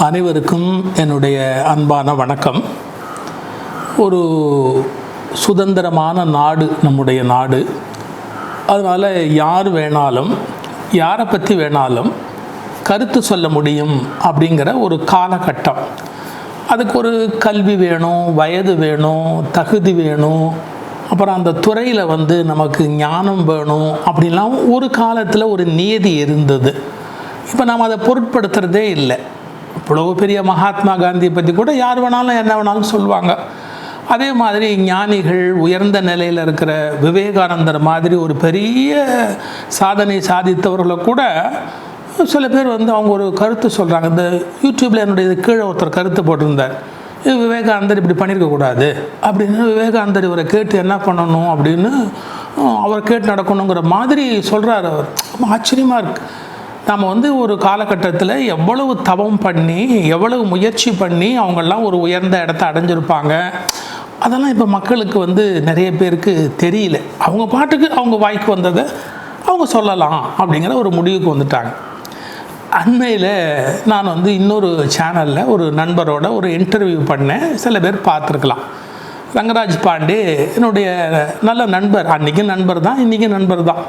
அனைவருக்கும் என்னுடைய அன்பான வணக்கம். ஒரு சுதந்திரமான நாடு நம்முடைய நாடு. அதனால் யார் வேணாலும் யாரை பற்றி வேணாலும் கருத்து சொல்ல முடியும் அப்படிங்கிற ஒரு காலகட்டம். அதுக்கு ஒரு கல்வி வேணும், வயது வேணும், தகுதி வேணும், அப்புறம் அந்த துறையில் நமக்கு ஞானம் வேணும் அப்படின்லாம் ஒரு காலத்தில் ஒரு நியதி இருந்தது. இப்போ நாம் அதை பொருட்படுத்துகிறதே இல்லை. இவ்வளோ பெரிய மகாத்மா காந்தியை பற்றி கூட யார் வேணாலும் என்ன வேணாலும் சொல்லுவாங்க. அதே மாதிரி ஞானிகள், உயர்ந்த நிலையில் இருக்கிற விவேகானந்தர் மாதிரி ஒரு பெரிய சாதனை சாதித்தவர்களை கூட சில பேர் அவங்க ஒரு கருத்து சொல்கிறாங்க. இந்த யூடியூப்பில் என்னுடைய கீழே ஒருத்தர் கருத்து போட்டிருந்தார், விவேகானந்தர் இப்படி பண்ணியிருக்கக்கூடாது அப்படின்னு. விவேகானந்தர் இவரை கேட்டு என்ன பண்ணணும் அப்படின்னு அவர் கேட்டு நடக்கணுங்கிற மாதிரி சொல்கிறார். அவர் ஆச்சரியமாக இருக்குது. நாம் ஒரு காலகட்டத்தில் எவ்வளவு தவம் பண்ணி எவ்வளவு முயற்சி பண்ணி அவங்கெல்லாம் ஒரு உயர்ந்த இடத்த அடைஞ்சிருப்பாங்க. அதெல்லாம் இப்போ மக்களுக்கு நிறைய பேருக்கு தெரியல. அவங்க பாட்டுக்கு அவங்க வாய்க்கு வந்ததை அவங்க சொல்லலாம் அப்படிங்கிற ஒரு முடிவுக்கு வந்துட்டாங்க. அண்மையில் நான் இன்னொரு சேனலில் ஒரு நண்பரோட ஒரு இன்டர்வியூ பண்ணேன். சில பேர் பார்த்துருக்கலாம். ரங்கராஜ் பாண்டே என்னுடைய நல்ல நண்பர். அன்றைக்கும் நண்பர் தான், இன்றைக்கும் நண்பர் தான்.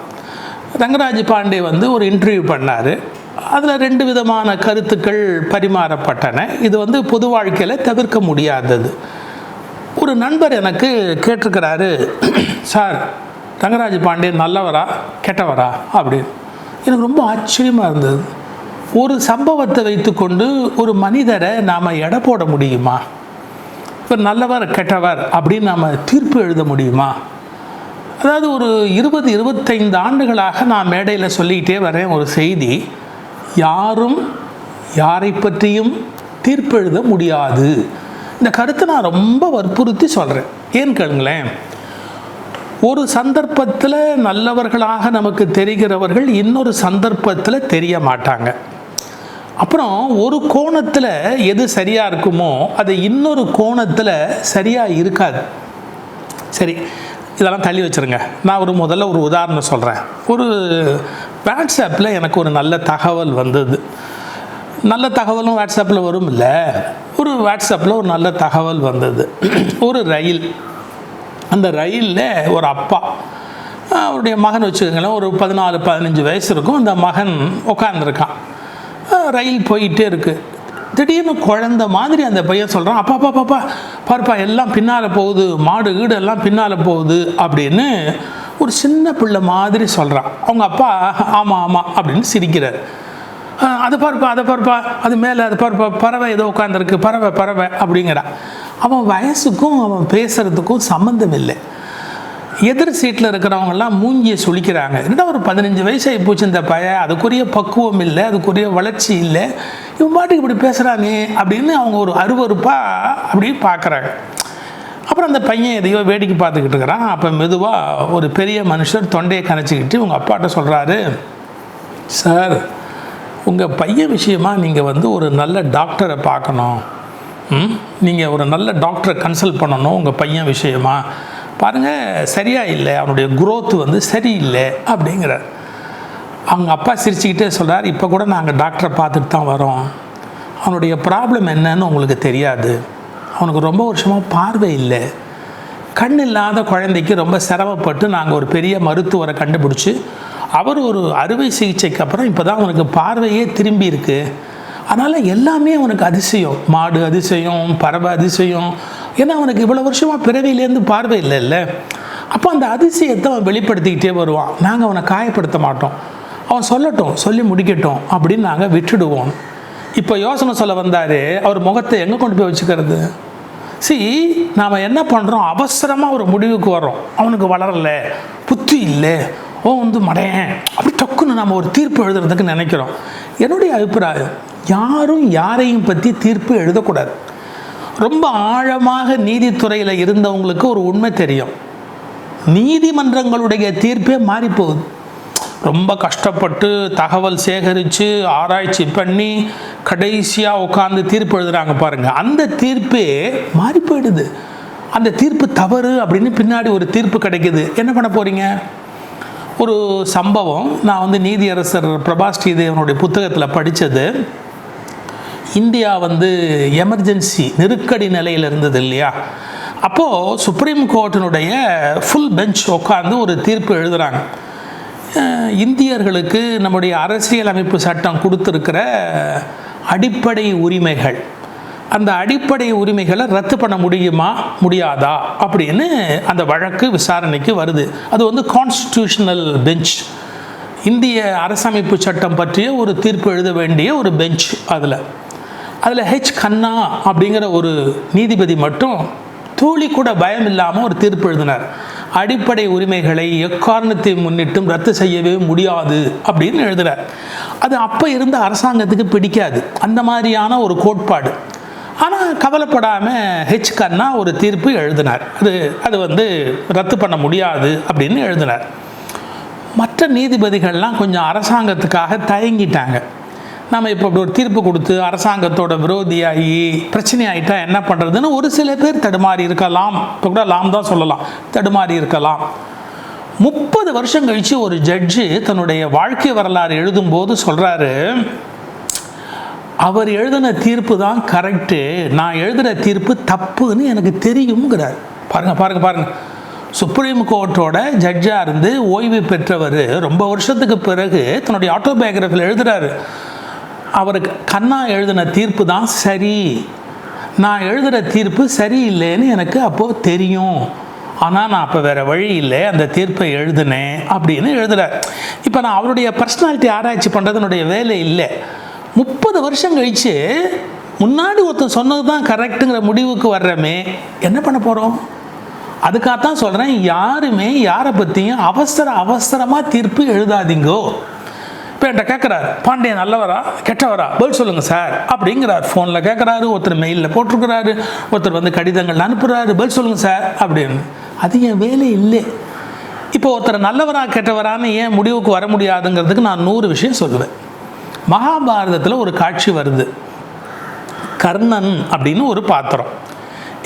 ரங்கராஜ் பாண்டே ஒரு இன்டர்வியூ பண்ணார். அதில் 2 விதமான கருத்துக்கள் பரிமாறப்பட்டன. இது பொது வாழ்க்கையில் தவிர்க்க முடியாதது. ஒரு நண்பர் எனக்கு கேட்டிருக்கிறாரு, சார் ரங்கராஜ் பாண்டே நல்லவரா கெட்டவரா அப்படின்னு. எனக்கு ரொம்ப ஆச்சரியமாக இருந்தது. ஒரு சம்பவத்தை வைத்துக்கொண்டு ஒரு மனிதரை நாம் எடை போட முடியுமா? இப்போ நல்லவர் கெட்டவர் அப்படின்னு நாம் தீர்ப்பு எழுத முடியுமா? அதாவது ஒரு 20-25 ஆண்டுகளாக நான் மேடையில் சொல்லிக்கிட்டே வரேன் ஒரு செய்தி, யாரும் யாரை பற்றியும் தீர்ப்பு எழுத முடியாது. இந்த கருத்தை நான் ரொம்ப வற்புறுத்தி சொல்கிறேன். ஏன்னு கேளுங்களேன், ஒரு சந்தர்ப்பத்தில் நல்லவர்களாக நமக்கு தெரிகிறவர்கள் இன்னொரு சந்தர்ப்பத்தில் தெரிய மாட்டாங்க. அப்புறம் ஒரு கோணத்தில் எது சரியாக இருக்குமோ அது இன்னொரு கோணத்தில் சரியாக இருக்காது. சரி, இதெல்லாம் தள்ளி வச்சுருங்க. நான் முதல்ல ஒரு உதாரணம் சொல்கிறேன். ஒரு வாட்ஸ்அப்பில் எனக்கு ஒரு நல்ல தகவல் வந்தது. நல்ல தகவலும் வாட்ஸ்அப்பில் வரும் இல்லை. ஒரு வாட்ஸ்அப்பில் ஒரு நல்ல தகவல் வந்தது. ஒரு ரயில், அந்த ரயிலில் ஒரு அப்பா, அவருடைய மகன் வச்சுக்கோங்களேன், ஒரு 14-15 வயசு இருக்கும். அந்த மகன் உட்காந்துருக்கான். ரயில் போயிட்டே இருக்குது. திடீர்னு குழந்த மாதிரி அந்த பையன் சொல்கிறான், அப்பா அப்பா பாப்பா பாருப்பா எல்லாம் பின்னால் போகுது, மாடு வீடு எல்லாம் பின்னால் போகுது அப்படின்னு ஒரு சின்ன பிள்ளை மாதிரி சொல்கிறான். அவங்க அப்பா ஆமாம் ஆமாம் அப்படின்னு சிரிக்கிறார். அதை பாருப்பா அதை பாருப்பா, அது மேலே அதை பாருப்பா, பறவை ஏதோ உட்காந்துருக்கு, பறவை பறவை அப்படிங்கிறான். அவன் வயசுக்கும் அவன் பேசுகிறதுக்கும் சம்மந்தம் இல்லை. எதிர் சீட்டில் இருக்கிறவங்கெல்லாம் மூஞ்சியை சுளிக்கிறாங்க. என்னடா ஒரு 15 வயசாகி போச்சு இந்த பையன், அதுக்குரிய பக்குவம் இல்லை, அதுக்குரிய வளர்ச்சி இல்லை, இவன் பாட்டுக்கு இப்படி பேசுகிறானே அப்படின்னு அவங்க ஒரு அருவருப்பாக அப்படி பார்க்குறாங்க. அப்புறம் அந்த பையன் எதையோ வேடிக்கை பார்த்துக்கிட்டு இருக்கிறான். அப்போ மெதுவாக ஒரு பெரிய மனுஷர் தொண்டையை கணைச்சிக்கிட்டு உங்கள் அப்பாட்ட சொல்கிறாரு, சார் உங்கள் பையன் விஷயமாக நீங்கள் ஒரு நல்ல டாக்டரை பார்க்கணும், நீங்கள் ஒரு நல்ல டாக்டரை கன்சல்ட் பண்ணணும் உங்கள் பையன் விஷயமா, பாருங்கள் சரியாக இல்லை, அவனுடைய குரோத்து சரியில்லை அப்படிங்கிறார். அவங்க அப்பா சிரிச்சுக்கிட்டே சொல்கிறார், இப்போ கூட நாங்கள் டாக்டரை பார்த்துட்டு தான் வரோம், அவனுடைய ப்ராப்ளம் என்னன்னு உங்களுக்கு தெரியாது, அவனுக்கு ரொம்ப வருஷமாக பார்வை இல்லை, கண் இல்லாத குழந்தைக்கு ரொம்ப சிரமப்பட்டு நாங்கள் ஒரு பெரிய மருத்துவரை கண்டுபிடிச்சி அவர் ஒரு அறுவை சிகிச்சைக்கு அப்புறம் இப்போ தான் அவனுக்கு பார்வையே திரும்பி இருக்குது. அதனால் எல்லாமே அவனுக்கு அதிசயம், மாடு அதிசயம், பறவை அதிசயம். ஏன்னா அவனுக்கு இவ்வளோ வருஷமாக பிறவியிலேருந்து பார்வை இல்லை. அப்போ அந்த அதிசயத்தை அவன் வெளிப்படுத்திக்கிட்டே வருவான். நாங்கள் அவனை காயப்படுத்த மாட்டோம், அவன் சொல்லட்டும், சொல்லி முடிக்கட்டும் அப்படின்னு நாங்கள் விட்டுடுவோம். இப்போ யோசனை சொல்ல வந்தார், அவர் முகத்தை எங்கே கொண்டு போய் வச்சுக்கிறது? நாம் என்ன பண்ணுறோம், அவசரமாக ஒரு முடிவுக்கு வர்றோம். அவனுக்கு வளரலை, புத்தி இல்லை, மடையன் அப்படி டக்குன்னு நம்ம ஒரு தீர்ப்பு எழுதுறதுக்கு நினைக்கிறோம். என்னுடைய அபிப்பிராயம், யாரும் யாரையும் பற்றி தீர்ப்பு எழுதக்கூடாது. ரொம்ப ஆழமாக நீதித்துறையில் இருந்தவங்களுக்கு ஒரு உண்மை தெரியும், நீதிமன்றங்களுடைய தீர்ப்பே மாறிப்போகுது. ரொம்ப கஷ்டப்பட்டு தகவல் சேகரித்து ஆராய்ச்சி பண்ணி கடைசியாக உட்காந்து தீர்ப்பு எழுதுகிறாங்க பாருங்கள், அந்த தீர்ப்பே மாறி போயிடுது. அந்த தீர்ப்பு தவறு அப்படின்னு பின்னாடி ஒரு தீர்ப்பு கிடைக்குது. என்ன பண்ண போகிறீங்க? ஒரு சம்பவம் நான் நீதியரசர் பிரபாஸ்ரீதேவனுடைய புத்தகத்தில் படித்தது. இந்தியா வந்து எமர்ஜென்சி நெருக்கடி நிலையில் இருந்தது இல்லையா, அப்போது சுப்ரீம் கோர்ட்டினுடைய ஃபுல் பெஞ்ச் உட்காந்து ஒரு தீர்ப்பு எழுதுகிறாங்க. இந்தியர்களுக்கு நம்முடைய அரசியலமைப்பு சட்டம் கொடுத்துருக்கிற அடிப்படை உரிமைகள், அந்த அடிப்படை உரிமைகளை ரத்து பண்ண முடியுமா முடியாதா அப்படின்னு அந்த வழக்கு விசாரணைக்கு வருது. அது வந்து கான்ஸ்டிடியூஷனல் பெஞ்ச், இந்திய அரசமைப்பு சட்டம் பற்றிய ஒரு தீர்ப்பு எழுத வேண்டிய ஒரு பெஞ்ச். அதில் ஹெச் கண்ணா அப்படிங்கிற ஒரு நீதிபதி மட்டும் தூளி கூட பயம் இல்லாமல் ஒரு தீர்ப்பு எழுதினார். அடிப்படை உரிமைகளை எக்காரணத்தை முன்னிட்டும் ரத்து செய்யவே முடியாது அப்படின்னு எழுதுகிறார். அது அப்போ இருந்த அரசாங்கத்துக்கு பிடிக்காது, அந்த மாதிரியான ஒரு கோட்பாடு. ஆனால் கவலைப்படாமல் ஹெச் கண்ணா ஒரு தீர்ப்பு எழுதினார். அது வந்து ரத்து பண்ண முடியாது அப்படின்னு எழுதினார். மற்ற நீதிபதிகள்லாம் கொஞ்சம் அரசாங்கத்துக்காக தயங்கிட்டாங்க. நம்ம இப்போ இப்படி ஒரு தீர்ப்பு கொடுத்து அரசாங்கத்தோட விரோதியாகி பிரச்சனை ஆகிட்டா என்ன பண்ணுறதுன்னு ஒரு சில பேர் தடுமாறி இருக்கலாம். இப்போ கூட லாம் தான் சொல்லலாம், தடுமாறி இருக்கலாம். 30 வருஷம் கழித்து ஒரு ஜட்ஜு தன்னுடைய வாழ்க்கை வரலாறு எழுதும்போது சொல்கிறாரு, அவர் எழுதின தீர்ப்பு தான் கரெக்டு, நான் எழுதுகிற தீர்ப்பு தப்புன்னு எனக்கு தெரியுங்கிறார். பாருங்கள். சுப்ரீம் கோர்ட்டோட ஜட்ஜாக இருந்து ஓய்வு பெற்றவர் ரொம்ப வருஷத்துக்கு பிறகு தன்னுடைய ஆட்டோபயோகிராஃபியில் எழுதுகிறாரு, அவருக்கு கண்ணா எழுதின தீர்ப்பு தான் சரி, நான் எழுதுகிற தீர்ப்பு சரியில்லைன்னு எனக்கு அப்போது தெரியும், ஆனால் நான் அப்போ வேறு வழி இல்லை அந்த தீர்ப்பை எழுதினேன் அப்படின்னு எழுதுகிறார். இப்போ நான் அவருடைய பர்சனாலிட்டி ஆராய்ச்சி பண்ணுறது என்னுடைய வேலை இல்லை. 30 வருஷம் கழித்து முன்னாடி ஒருத்தர் சொன்னது தான் கரெக்டுங்கிற முடிவுக்கு வர்றமே, என்ன பண்ண போகிறோம்? அதுக்காகத்தான் சொல்கிறேன், யாருமே யாரை பற்றியும் அவசரமாக தீர்ப்பு எழுதாதீங்கோ. இப்போ என்கிட்ட கேட்குறாரு, பாண்டியன் நல்லவரா கெட்டவரா பதில் சொல்லுங்கள் சார் அப்படிங்கிறார். ஃபோனில் கேட்குறாரு, ஒருத்தர் மெயிலில் போட்டிருக்கிறாரு, ஒருத்தர் வந்து கடிதங்கள் அனுப்புகிறாரு, பதில் சொல்லுங்கள் சார் அப்படின்னு. அது என் வேலை இல்லை. இப்போ ஒருத்தர் நல்லவரா கெட்டவரான்னு ஏன் முடிவுக்கு வர முடியாதுங்கிறதுக்கு நான் 100 விஷயம் சொல்லுவேன். மகாபாரதத்தில் ஒரு காட்சி வருது. கர்ணன் அப்படின்னு ஒரு பாத்திரம்.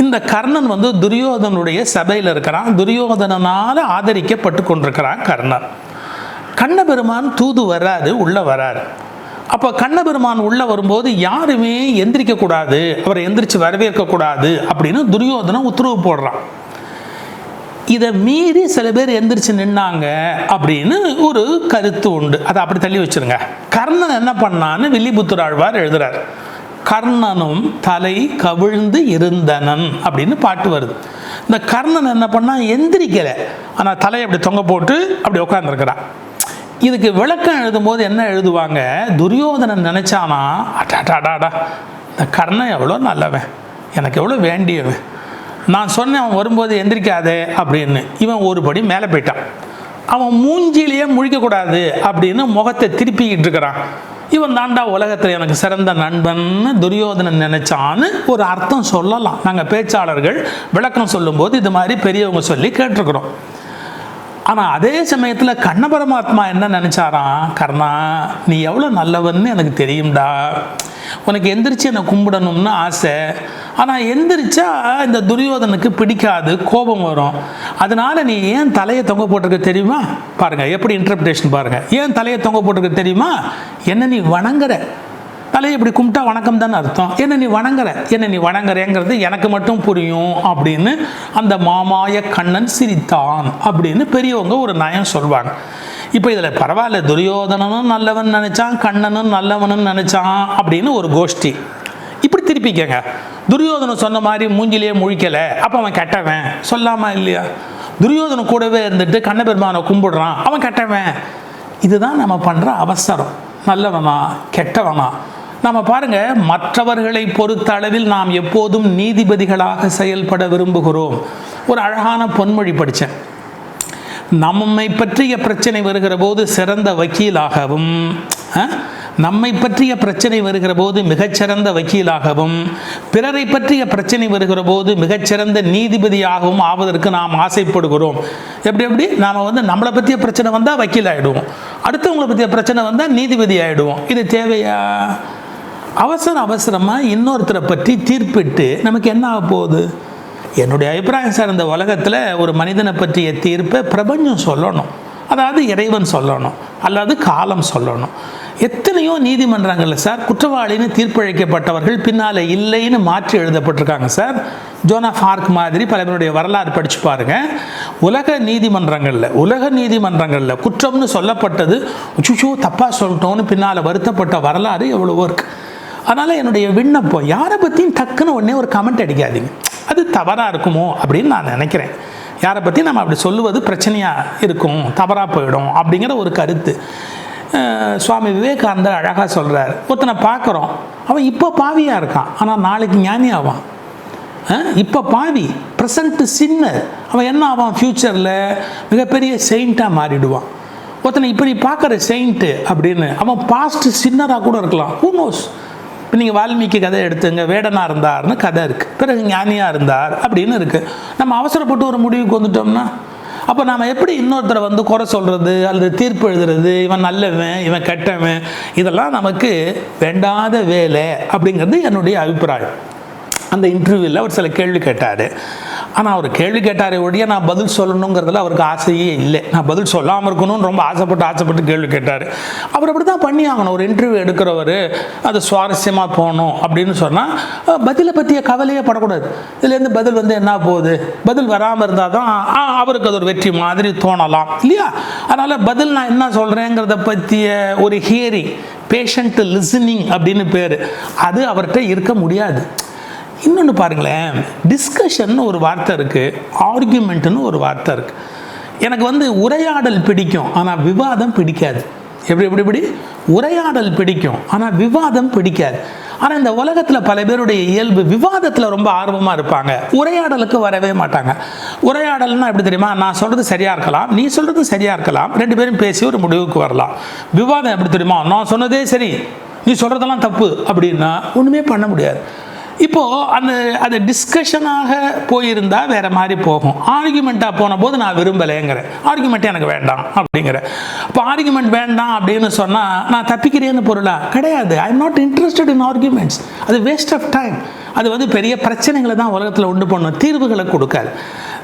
இந்த கர்ணன் வந்து துரியோதனுடைய சபையில் இருக்கிறான், துரியோதனனால் ஆதரிக்கப்பட்டு கொண்டிருக்கிறான் கர்ணன். கண்ணபெருமான் தூது வராரு, உள்ளே வராரு. அப்போ கண்ணபெருமான் உள்ளே வரும்போது யாருமே எந்திரிக்கக்கூடாது, அவரை எந்திரிச்சு வரவேற்கக்கூடாது அப்படின்னு துரியோதனன் உத்தரவு போடுறான். இதை மீறி சில பேர் எந்திரிச்சு நின்னாங்க அப்படின்னு ஒரு கருத்து உண்டு. அதை அப்படி தள்ளி வச்சிருங்க. கர்ணன் என்ன பண்ணான்னு வில்லிபுத்தூர் ஆழ்வார் எழுதுறார். கர்ணனும் தலை கவிழ்ந்து இருந்தனன் அப்படின்னு பாட்டு வருது. இந்த கர்ணன் என்ன பண்ணா, எந்திரிக்கலை, ஆனால் தலையை அப்படி தொங்க போட்டு அப்படி உட்காந்துருக்கிறான். இதுக்கு விளக்கம் எழுதும்போது என்ன எழுதுவாங்க, துரியோதனன் நினைச்சானா, அடாடாடாடா இந்த கர்ணன் எவ்வளோ நல்லவன், எனக்கு எவ்வளோ வேண்டியவன், நான் சொன்னேன் அவன் வரும்போது எந்திரிக்காதே அப்படின்னு. இவன் ஒரு படி மேலே போயிட்டான். அவன் மூஞ்சிலேயே முழிக்கக்கூடாது அப்படின்னு முகத்தை திருப்பிக்கிட்டு இருக்கிறான். இவன் தாண்டா உலகத்தில் எனக்கு சிறந்த நண்பன் துரியோதனன் நினைச்சான்னு ஒரு அர்த்தம் சொல்லலாம். நாங்கள் பேச்சாளர்கள் விளக்கம் சொல்லும்போது இது மாதிரி பெரியவங்க சொல்லி கேட்டிருக்கிறோம். ஆனால் அதே சமயத்தில் கண்ண பரமாத்மா என்ன நினச்சாராம், கர்ணா நீ எவ்வளோ நல்லவன்னு எனக்கு தெரியும்டா, உனக்கு எந்திரிச்சு என்னை கும்பிடணும்னு ஆசை, ஆனால் எந்திரிச்சா இந்த துரியோதனுக்கு பிடிக்காது, கோபம் வரும், அதனால நீ ஏன் தலையை தொங்க போட்டிருக்க தெரியுமா? பாருங்கள் எப்படி இன்டர்பிரேஷன் பாருங்கள். ஏன் தலையை தொங்க போட்டிருக்க தெரியுமா? என்ன நீ வணங்குற, தலையை இப்படி கும்பிட்டா வணக்கம் தானே அர்த்தம். என்ன நீ வணங்குறேங்கிறது எனக்கு மட்டும் புரியும் அப்படின்னு அந்த மாமாய கண்ணன் சிரித்தான் அப்படின்னு பெரியவங்க ஒரு நயம் சொல்வாங்க. இப்போ இதில் பரவாயில்ல, துரியோதனனும் நல்லவன் நினச்சான், கண்ணனும் நல்லவனும் நினச்சான் அப்படின்னு ஒரு கோஷ்டி. இப்படி திருப்பிக்கங்க, துரியோதனன் சொன்ன மாதிரி மூஞ்சிலேயே முழிக்கலை, அப்போ அவன் கெட்டவன் சொல்லாமா இல்லையா? துரியோதனன் கூடவே இருந்துட்டு கண்ணபெருமானை கும்பிடுறான், அவன் கெட்டவன். இதுதான் நம்ம பண்ணுற அவசரம். நல்லவனா கெட்டவனா? நம்ம பாருங்க, மற்றவர்களை பொறுத்த அளவில் நாம் எப்போதும் நீதிபதிகளாக செயல்பட விரும்புகிறோம். ஒரு அழகான பொன்மொழி படித்தேன். நம்மை பற்றிய பிரச்சனை வருகிற போது சிறந்த வக்கீலாகவும், நம்மை பற்றிய பிரச்சனை வருகிற போது மிகச்சிறந்த வக்கீலாகவும், பிறரை பற்றிய பிரச்சனை வருகிற போது மிகச்சிறந்த நீதிபதியாகவும் ஆவதற்கு நாம் ஆசைப்படுகிறோம். எப்படி நாம் வந்து நம்மளை பற்றிய பிரச்சனை வந்தால் வக்கீல் ஆகிடுவோம், அடுத்தவங்களை பற்றிய பிரச்சனை வந்தால் நீதிபதி ஆகிடுவோம். இது தேவையா? அவசரமாக இன்னொருத்தரை பற்றி தீர்ப்பிட்டு நமக்கு என்ன ஆக போகுது? என்னுடைய அபிப்பிராயம் சார், இந்த உலகத்தில் ஒரு மனிதனை பற்றிய தீர்ப்பை பிரபஞ்சம் சொல்லணும், அதாவது இறைவன் சொல்லணும் அல்லது காலம் சொல்லணும். எத்தனையோ நீதிமன்றங்களில் சார் குற்றவாளின்னு தீர்ப்பளிக்கப்பட்டவர்கள் பின்னால் இல்லைன்னு மாற்றி எழுதப்பட்டிருக்காங்க சார். ஜோன் ஆஃப் ஆர்க் மாதிரி பல பேருடைய வரலாறு படித்து பாருங்கள். உலக நீதிமன்றங்களில் குற்றம்னு சொல்லப்பட்டது சுச்சோ தப்பாக சொல்லிட்டோன்னு பின்னால் வருத்தப்பட்ட வரலாறு எவ்வளவோ இருக்குது. அதனால் என்னுடைய விண்ணப்பம், யாரை பற்றியும் டக்குன்னு உடனே ஒரு கமெண்ட் அடிக்காதீங்க. அது தவறாக இருக்குமோ அப்படின்னு நான் நினைக்கிறேன். யாரை பற்றி நம்ம அப்படி சொல்லுவது பிரச்சனையாக இருக்கும், தவறாக போயிடும் அப்படிங்கிற ஒரு கருத்து. சுவாமி விவேகானந்தர் அழகாக சொல்கிறார், ஒருத்தனை பார்க்குறோம், அவன் இப்போ பாவியாக இருக்கான், ஆனால் நாளைக்கு ஞானி ஆவான். இப்போ பாவி, ப்ரெசண்ட்டு சின்னர், அவன் என்ன ஆவான், ஃப்யூச்சரில் மிகப்பெரிய செயிண்ட்டாக மாறிடுவான். ஒருத்தனை இப்படி பார்க்குற செயிண்ட்டு அப்படின்னு அவன் பாஸ்ட் சின்னராக கூட இருக்கலாம். Who knows. இப்போ நீங்கள் வால்மீகி கதை எடுத்துங்க, வேடனாக இருந்தார்னு கதை இருக்குது, பிறகு ஞானியாக இருந்தார் அப்படின்னு இருக்குது. நம்ம அவசரப்பட்டு ஒரு முடிவுக்கு வந்துட்டோம்னா அப்போ நாம் எப்படி இன்னொருத்தரை வந்து குறை சொல்கிறது அல்லது தீர்ப்பு எழுதுறது, இவன் நல்லவன் இவன் கெட்டவன், இதெல்லாம் நமக்கு வேண்டாத வேலை அப்படிங்கிறது என்னுடைய அபிப்பிராயம். அந்த இன்டர்வியூவில் அவர் சில கேள்வி கேட்டார். ஆனால் அவர் கேள்வி கேட்டாரே ஒழிய நான் பதில் சொல்லணுங்கிறதுல அவருக்கு ஆசையே இல்லை. நான் பதில் சொல்லாமல் இருக்கணும்னு ரொம்ப ஆசைப்பட்டு கேள்வி கேட்டார். அவர் அப்படி தான் பண்ணி ஆகணும். ஒரு இன்டர்வியூ எடுக்கிறவர் அது சுவாரஸ்யமாக போகணும் அப்படின்னு சொன்னால் பதிலை பற்றிய கவலையே படக்கூடாது. இதுலேருந்து பதில் வந்து என்ன போகுது, பதில் வராமல் இருந்தால் தான் அவருக்கு அது ஒரு வெற்றி மாதிரி தோணலாம் இல்லையா? அதனால் பதில் நான் என்ன சொல்கிறேங்கிறத பற்றிய ஒரு ஹியரிங், பேஷண்ட் லிசனிங் அப்படின்னு பேர், அது அவர்கிட்ட இருக்க முடியாது. இன்னொன்று பாருங்களேன், டிஸ்கஷன் ஒரு வார்த்தை இருக்குது, ஆர்கியூமெண்ட்டுன்னு ஒரு வார்த்தை இருக்குது. எனக்கு வந்து உரையாடல் பிடிக்கும், ஆனால் விவாதம் பிடிக்காது. எப்படி உரையாடல் பிடிக்கும், ஆனால் விவாதம் பிடிக்காது. ஆனால் இந்த உலகத்தில் பல பேருடைய இயல்பு விவாதத்தில் ரொம்ப ஆர்வமாக இருப்பாங்க, உரையாடலுக்கு வரவே மாட்டாங்க. உரையாடல்னால் எப்படி தெரியுமா, நான் சொல்கிறது சரியாக இருக்கலாம், நீ சொல்கிறது சரியாக இருக்கலாம், ரெண்டு பேரும் பேசி ஒரு முடிவுக்கு வரலாம். விவாதம் எப்படி தெரியுமா, நான் சொன்னதே சரி நீ சொல்கிறதெல்லாம் தப்பு அப்படின்னா ஒன்றுமே பண்ண முடியாது. இப்போது அது டிஸ்கஷனாக போயிருந்தால் வேறு மாதிரி போகும். ஆர்கியூமெண்ட்டாக போன போது நான் விரும்பலைங்கிறேன், ஆர்கியூமெண்ட்டே எனக்கு வேண்டாம் அப்படிங்கிறேன். இப்போ ஆர்கியூமெண்ட் வேண்டாம் அப்படின்னு சொன்னால் நான் தப்பிக்கிறேன்னு பொருளா கிடையாது. I am not interested in arguments. அது வேஸ்ட் ஆஃப் டைம். அது வந்து பெரிய பிரச்சனைகளை தான் உலகத்தில் உண்டு பண்ணும், தீர்வுகளை கொடுக்காது.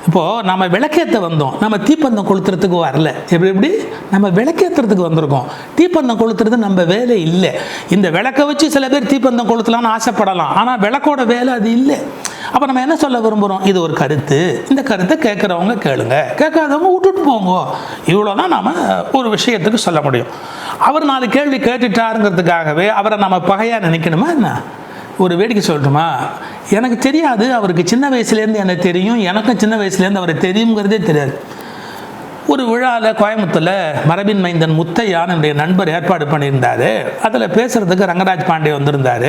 இப்போது நம்ம விளக்கேற்ற வந்தோம், நம்ம தீப்பந்தம் கொளுத்துறதுக்கு வரல. எப்படி நம்ம விளக்கேற்றுறதுக்கு வந்திருக்கோம், தீப்பந்தம் கொளுத்துறது நம்ம வேலை இல்லை. இந்த விளக்கை வச்சு சில பேர் தீப்பந்தம் கொளுத்தலாம்னு ஆசைப்படலாம், ஆனால் விளக்கோட வேலை அது இல்லை. அப்போ நம்ம என்ன சொல்ல விரும்புகிறோம், இது ஒரு கருத்து, இந்த கருத்தை கேட்குறவங்க கேளுங்க, கேட்காதவங்க விட்டுட்டு போங்க, இவ்வளோதான் நாம் ஒரு விஷயத்துக்கு சொல்ல முடியும். அவர் 4 கேள்வி கேட்டுட்டாருங்கிறதுக்காகவே அவரை நம்ம பகையாக நினைக்கணுமா என்ன? ஒரு வேடிக்கை சொல்லட்டுமா, எனக்கு தெரியாது, அவருக்கு சின்ன வயசுலேருந்து எனக்கு தெரியும், எனக்கும் சின்ன வயசுலேருந்து அவரை தெரியுங்கிறதே தெரியாது. ஒரு விழாவில் கோயம்புத்தூரில் மரபின் மைந்தன் முத்தையான் என்னுடைய நண்பர் ஏற்பாடு பண்ணியிருந்தார். அதில் பேசுகிறதுக்கு ரங்கராஜ் பாண்டே வந்திருந்தார்.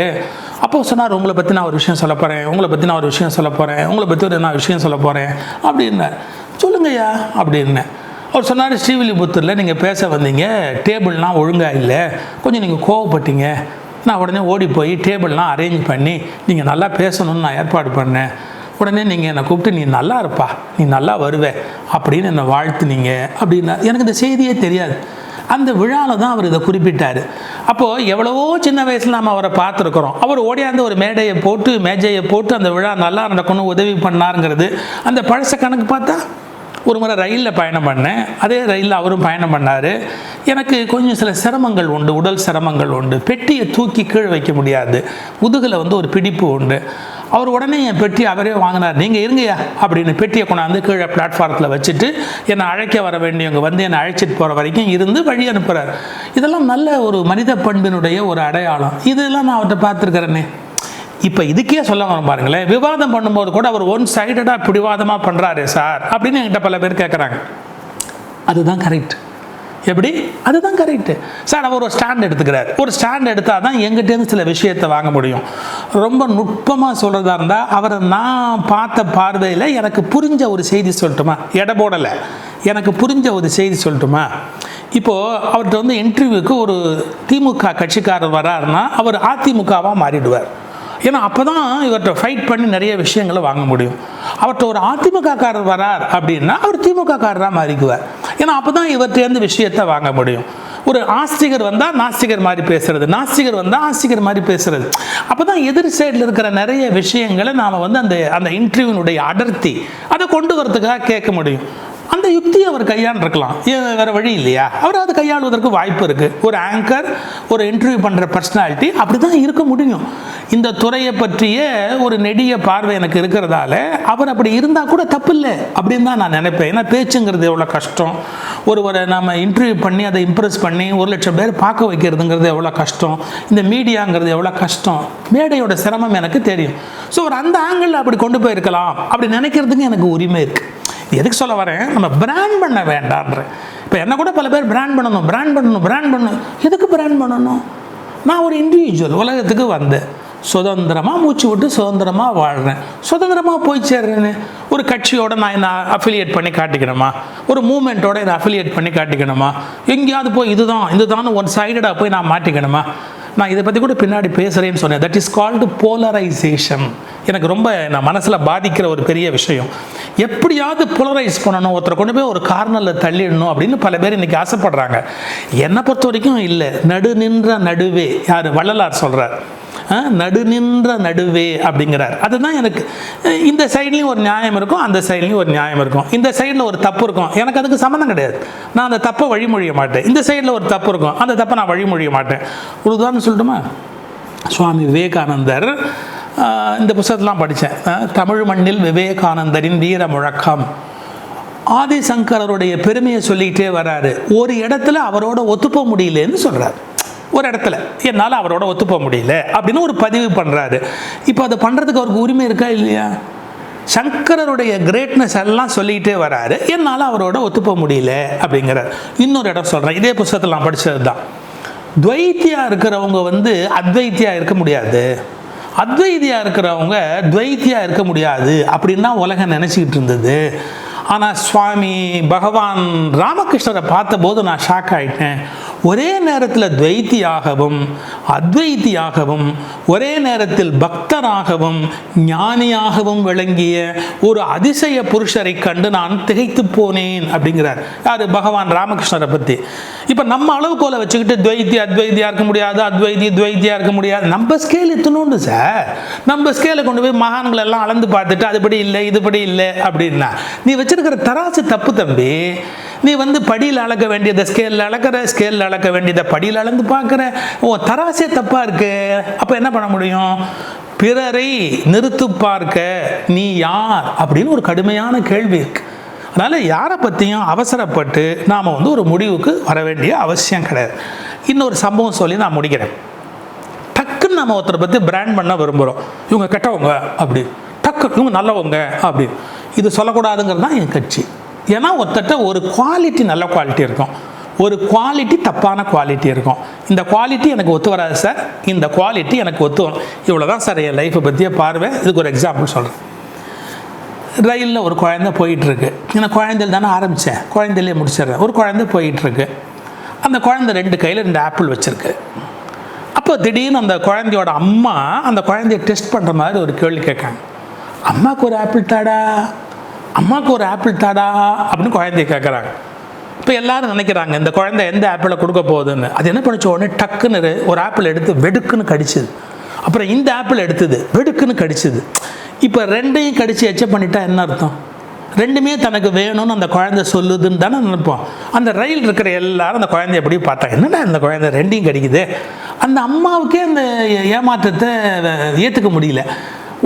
அப்போ சொன்னார், உங்களை பற்றி நான் ஒரு விஷயம் சொல்ல போகிறேன், உங்களை பற்றி நான் ஒரு விஷயம் சொல்ல போகிறேன், உங்களை பற்றி நான் விஷயம் சொல்ல போகிறேன் அப்படின்னார். சொல்லுங்கய்யா அப்படின்னு. அவர் சொன்னார், ஸ்ரீவில்லிபுத்தூரில் நீங்கள் பேச வந்தீங்க, டேபிள்லாம் ஒழுங்காக இல்லை, கொஞ்சம் நீங்கள் கோவப்பட்டீங்க, நான் உடனே ஓடி போய் டேபிள்லாம் அரேஞ்ச் பண்ணி நீங்கள் நல்லா பேசணும்னு நான் ஏற்பாடு பண்ணேன். உடனே நீங்கள் என்னை கூப்பிட்டு நீ நல்லா இருப்பா, நீ நல்லா வருவே அப்படின்னு என்னை வாழ்த்துனீங்க அப்படின்னா. எனக்கு இந்த செய்தியே தெரியாது. அந்த விழாவில் தான் அவர் இதை குறிப்பிட்டார். அப்போது எவ்வளவோ சின்ன வயசில் நம்ம அவரை பார்த்துருக்குறோம். அவர் ஓடியாந்து ஒரு மேஜையை போட்டு அந்த விழா நல்லா நடக்கணும் உதவி பண்ணாருங்கிறது அந்த பழச கணக்கு பார்த்தா. ஒரு முறை ரயிலில் பயணம் பண்ணேன், அதே ரயிலில் அவரும் பயணம் பண்ணார். எனக்கு கொஞ்சம் சில சிரமங்கள் உண்டு, உடல் சிரமங்கள் உண்டு. பெட்டியை தூக்கி கீழே வைக்க முடியாது, முதுகில் வந்து ஒரு பிடிப்பு உண்டு. அவர் உடனே என் பெட்டி அவரே வாங்கினார். நீங்கள் இருங்கய்யா அப்படின்னு பெட்டியை கொண்டாந்து கீழே பிளாட்ஃபாரத்தில் வச்சுட்டு என்னை அழைக்க வர வேண்டியவங்க வந்து என்னை அழைச்சிட்டு போகிற வரைக்கும் இருந்து வழி அனுப்புகிறார். இதெல்லாம் நல்ல ஒரு மனித பண்பினுடைய ஒரு அடையாளம். இதெல்லாம் நான் அவர்கிட்ட பார்த்துருக்கிறேனே. இப்போ இதுக்கே சொல்ல வரோம் பாருங்களேன், விவாதம் பண்ணும்போது கூட அவர் ஒன் சைடடாக பிடிவாதமாக பண்ணுறாரு சார் அப்படின்னு என்கிட்ட பல பேர் கேட்குறாங்க. அதுதான் கரெக்ட். எப்படி? அதுதான் கரெக்டு சார். அவர் ஒரு ஸ்டாண்ட் எடுத்துக்கிறார். ஒரு ஸ்டாண்ட் எடுத்தால் தான் எங்கிட்டேருந்து சில விஷயத்தை வாங்க முடியும். ரொம்ப நுட்பமாக சொல்கிறதா இருந்தால் அவரை நான் பார்த்த பார்வையில் எனக்கு புரிஞ்ச ஒரு செய்தி சொல்லட்டுமா? எடை போடலை, எனக்கு புரிஞ்ச ஒரு செய்தி சொல்லட்டுமா? இப்போது அவர்கிட்ட வந்து இன்டர்வியூக்கு ஒரு திமுக கட்சிக்காரர் வராருன்னா அவர் அதிமுகவாக மாறிடுவார். ஏன்னா அப்போ தான் இவர்கிட்ட ஃபைட் பண்ணி நிறைய விஷயங்களை வாங்க முடியும். அவர்கிட்ட ஒரு அதிமுகக்காரர் வரார் அப்படின்னா அவர் திமுகக்காரராக மாறிக்குவார். ஏன்னா அப்போ தான் இவர்கிட்டேருந்து விஷயத்தை வாங்க முடியும். ஒரு ஆஸ்திகர் வந்தால் நாஸ்திகர் மாதிரி பேசுறது, நாஸ்திகர் வந்தால் ஆஸ்திகர் மாதிரி பேசுறது. அப்போ தான் எதிர் சைடில் இருக்கிற நிறைய விஷயங்களை நாம் வந்து அந்த இன்டர்வியூனுடைய அடர்த்தி அதை கொண்டு வரதுக்காக கேட்க முடியும். அந்த யுக்தியை அவர் கையாண்டிருக்கலாம், வேறு வழி இல்லையா? அவர் அதை கையாளுவதற்கு வாய்ப்பு இருக்குது. ஒரு ஆங்கர், ஒரு இன்டர்வியூ பண்ணுற பர்சனாலிட்டி அப்படி தான் இருக்க முடியும். இந்த துறையை பற்றிய ஒரு நெடிய பார்வை எனக்கு இருக்கிறதால அவர் அப்படி இருந்தால் கூட தப்பு இல்லை அப்படின்னு தான் நான் நினைப்பேன். ஏன்னா பேச்சுங்கிறது எவ்வளோ கஷ்டம், ஒருவரை நம்ம இன்டர்வியூ பண்ணி அதை இம்ப்ரெஸ் பண்ணி 1,00,000 பேர் பார்க்க வைக்கிறதுங்கிறது எவ்வளோ கஷ்டம், இந்த மீடியாங்கிறது எவ்வளோ கஷ்டம், மேடையோட சிரமம் எனக்கு தெரியும். ஸோ ஒரு அந்த ஆங்கிளில் அப்படி கொண்டு போயிருக்கலாம் அப்படி நினைக்கிறதுக்கு எனக்கு உரிமை இருக்குது. எதுக்கு சொல்ல வரேன், நம்ம பிராண்ட் பண்ண வேண்டான்ற. இப்போ என்ன கூட பல பேர் பிராண்ட் பண்ணணும். எதுக்கு பிராண்ட் பண்ணணும்? நான் ஒரு இண்டிவிஜுவல், உலகத்துக்கு வந்தேன், சுதந்திரமாக மூச்சு விட்டு சுதந்திரமாக வாழ்கிறேன், சுதந்திரமாக போய் சேர்றேன்னு. ஒரு கட்சியோட நான் என்ன அஃபிலியேட் பண்ணி காட்டிக்கணுமா? ஒரு மூமெண்ட்டோட இதை அஃபிலியேட் பண்ணி காட்டிக்கணுமா? எங்கேயாவது போய் இதுதான் ஒன் சைடடாக போய் நான் மாட்டிக்கணுமா? நான் இதை பற்றி கூட பின்னாடி பேசுகிறேன்னு சொன்னேன். That is called polarisation. எனக்கு ரொம்ப நான் மனசில் பாதிக்கிற ஒரு பெரிய விஷயம். எப்படியாவது போலரைஸ் பண்ணணும், ஒருத்தரை கொண்டு போய் ஒரு கார்னரில் தள்ளிடணும் அப்படின்னு பல பேர் இன்றைக்கி ஆசைப்படுறாங்க. என்னை பொறுத்த வரைக்கும் இல்லை. நின்ற நடுவே, யார் வள்ளலார் சொல்கிறார், நடுநின்ற நடுவே அப்படிங்கிறார். அதுதான் எனக்கு. இந்த சைட்லேயும் ஒரு நியாயம் இருக்கும், அந்த சைட்லேயும் ஒரு நியாயம் இருக்கும். இந்த சைடில் ஒரு தப்பு இருக்கும், எனக்கு அதுக்கு சம்மந்தம் கிடையாது, நான் அந்த தப்பை வழிமொழிய மாட்டேன். இந்த சைடில் ஒரு தப்பு இருக்கும், அந்த தப்பை நான் வழிமொழிய மாட்டேன். ஒரு உதாரணம் சொல்லட்டுமா? சுவாமி விவேகானந்தர், இந்த புத்தகத்தெலாம் படித்தேன், தமிழ் மண்ணில் விவேகானந்தரின் வீர முழக்கம். ஆதிசங்கரருடைய பெருமையை சொல்லிக்கிட்டே வர்றாரு. ஒரு இடத்துல அவரோட ஒத்துப்ப முடியலன்னு சொல்கிறார். ஒரு இடத்துல என்னால் அவரோட ஒத்துப்ப முடியல அப்படின்னு ஒரு பதிவு பண்ணுறாரு. இப்போ அதை பண்ணுறதுக்கு அவருக்கு உரிமை இருக்கா இல்லையா? சங்கரருடைய கிரேட்னஸ் எல்லாம் சொல்லிக்கிட்டே வராரு, என்னால் அவரோட ஒத்துப்ப முடியல அப்படிங்கிறார். இன்னொரு இடம் சொல்கிறேன், இதே புத்தகத்தில் நான் படித்தது தான். துவைத்தியாக இருக்கிறவங்க அத்வைத்தியாக இருக்க முடியாது, அத்வைத்தியாக இருக்கிறவங்க துவைத்தியாக இருக்க முடியாது அப்படின்னு தான் உலகம் நினச்சிக்கிட்டு இருந்தது. ஆனால் சுவாமி பகவான் ராமகிருஷ்ணரை பார்த்தபோது நான் ஷாக் ஆகிட்டேன். ஒரே நேரத்தில் துவைத்தியாகவும் அத்வைத்தியாகவும் ஒரே நேரத்தில் பக்தராகவும் ஞானியாகவும் விளங்கிய ஒரு அதிசய புருஷரை கண்டு நான் திகைத்து போனேன் அப்படிங்கிறார். யார்? பகவான் ராமகிருஷ்ணரை பற்றி. இப்போ நம்ம அளவுகோலை வச்சுக்கிட்டு அத்வைத்தியா இருக்க முடியாது, துவைத்தியா இருக்க முடியாது. நம்ம ஸ்கேல் இத்தணுண்டு சார். நம்ம ஸ்கேலை கொண்டு போய் மகான்கள் எல்லாம் அளந்து பார்த்துட்டு அதுபடி இல்லை இதுபடி இல்லை அப்படின்னா நீ வச்சிருக்கிற தராசு தப்பு தம்பி. நீ படியில் அளக்க வேண்டியதை ஸ்கேலில் அளக்கிற, ஸ்கேலில் அளக்க வேண்டியதை படியில் அளந்து பார்க்குற. தராசே தப்பாக இருக்கு. அப்போ என்ன பண்ண முடியும்? பிறரை நிறுத்து பார்க்க நீ யார் அப்படின்னு ஒரு கடுமையான கேள்வி இருக்கு. அதனால் யாரை பற்றியும் அவசரப்பட்டு நாம் ஒரு முடிவுக்கு வர வேண்டிய அவசியம் கிடையாது. இன்னொரு சம்பவம் சொல்லி நான் முடிக்கிறேன். டக்குன்னு நம்ம ஒருத்தரை பற்றி பிராண்ட் பண்ண விரும்புகிறோம். இவங்க கெட்டவங்க அப்படி, டக்கு இவங்க நல்லவங்க அப்படி. இது சொல்லக்கூடாதுங்கிறது தான் என் கட்சி. ஏன்னா ஒருத்தட்ட ஒரு குவாலிட்டி நல்ல குவாலிட்டி இருக்கும், ஒரு குவாலிட்டி தப்பான குவாலிட்டி இருக்கும். இந்த குவாலிட்டி எனக்கு ஒத்து வராது சார், இந்த குவாலிட்டி எனக்கு ஒத்து வரும். இவ்வளோ தான் சார் என் லைஃப்பை பற்றியே பார்வை. இதுக்கு ஒரு எக்ஸாம்பிள் சொல்கிறேன். ரயிலில் ஒரு குழந்தை போயிட்டுருக்கு. நான் குழந்தையில் தானே ஆரம்பித்தேன், குழந்தையிலே முடிச்சிடுறேன். ஒரு குழந்தை போயிட்டுருக்கு. அந்த குழந்தை 2 கையில் 2 ஆப்பிள் வச்சுருக்கு. அப்போ திடீர்னு அந்த குழந்தையோட அம்மா அந்த குழந்தைய டெஸ்ட் பண்ணுற மாதிரி ஒரு கேள்வி கேட்காங்க. அம்மாவுக்கு ஒரு ஆப்பிள் தாடா, அம்மாவுக்கு ஒரு ஆப்பிள் தாடா அப்படின்னு குழந்தைய கேட்குறாங்க. இப்போ எல்லாரும் நினைக்கிறாங்க இந்த குழந்தை எந்த ஆப்பிளை கொடுக்க போகுதுன்னு. அது என்ன பண்ணிச்ச உடனே டக்குன்னு ஒரு ஆப்பிள் எடுத்து வெடுக்குன்னு கடிச்சுது. அப்புறம் இந்த ஆப்பிள் எடுத்தது வெடுக்குன்னு கடிச்சுது. இப்போ 2ஐயும் கடிச்சு எச்சப் பண்ணிட்டா என்ன அர்த்தம்? 2மே தனக்கு வேணும்னு அந்த குழந்தை சொல்லுதுன்னு தானே நினைப்போம். அந்த ரயில் இருக்கிற எல்லாரும் அந்த குழந்தைய எப்படி பார்த்தாங்க, என்னடா இந்த குழந்தை 2ஐயும் கடிக்குது. அந்த அம்மாவுக்கே அந்த ஏமாற்றத்தை ஏற்றுக்க முடியல.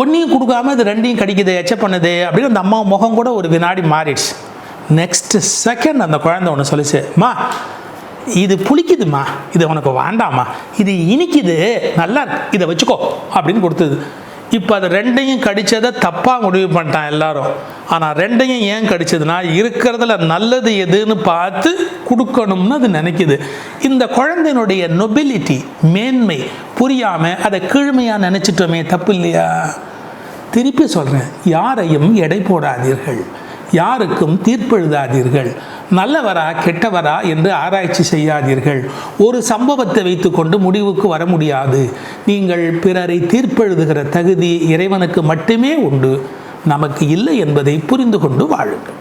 ஒன்றையும் கொடுக்காம இது 2ஐயும் கடிக்குது, எச்சப் பண்ணுது அப்படின்னு அந்த அம்மா முகம் கூட ஒரு வினாடி மாறிடுச்சு. நெக்ஸ்ட் செகண்ட் அந்த குழந்தை ஒன்று சொல்லிச்சு, மா இது புளிக்குதுமா, இது உனக்கு வேண்டாமா, இது இனிக்குது, நல்லா இருக்கு, இதை வச்சுக்கோ அப்படின்னு கொடுத்தது. இப்போ அது 2ஐயும் கடித்ததை தப்பாக முடிவு பண்ணிட்டான் எல்லாரும். ஆனால் 2ஐயும் ஏன் கடிச்சதுன்னா இருக்கிறதுல நல்லது எதுன்னு பார்த்து கொடுக்கணும்னு அது நினைக்குது. இந்த குழந்தையினுடைய நொபிலிட்டி, மேன்மை புரியாமல் அதை கீழ்மையாக நினச்சிட்டோமே, தப்பு இல்லையா? திருப்பி சொல்கிறேன், யாரையும் எடை போடாதீர்கள், யாருக்கும் தீர்ப்பெழுதாதீர்கள், நல்லவரா கெட்டவரா என்று ஆராய்ச்சி செய்யாதீர்கள். ஒரு சம்பவத்தை வைத்துக்கொண்டு முடிவுக்கு வர முடியாது. நீங்கள் பிறரை தீர்ப்பெழுதுகிற தகுதி இறைவனுக்கு மட்டுமே உண்டு, நமக்கு இல்லை என்பதை புரிந்து கொண்டு வாழுங்கள்.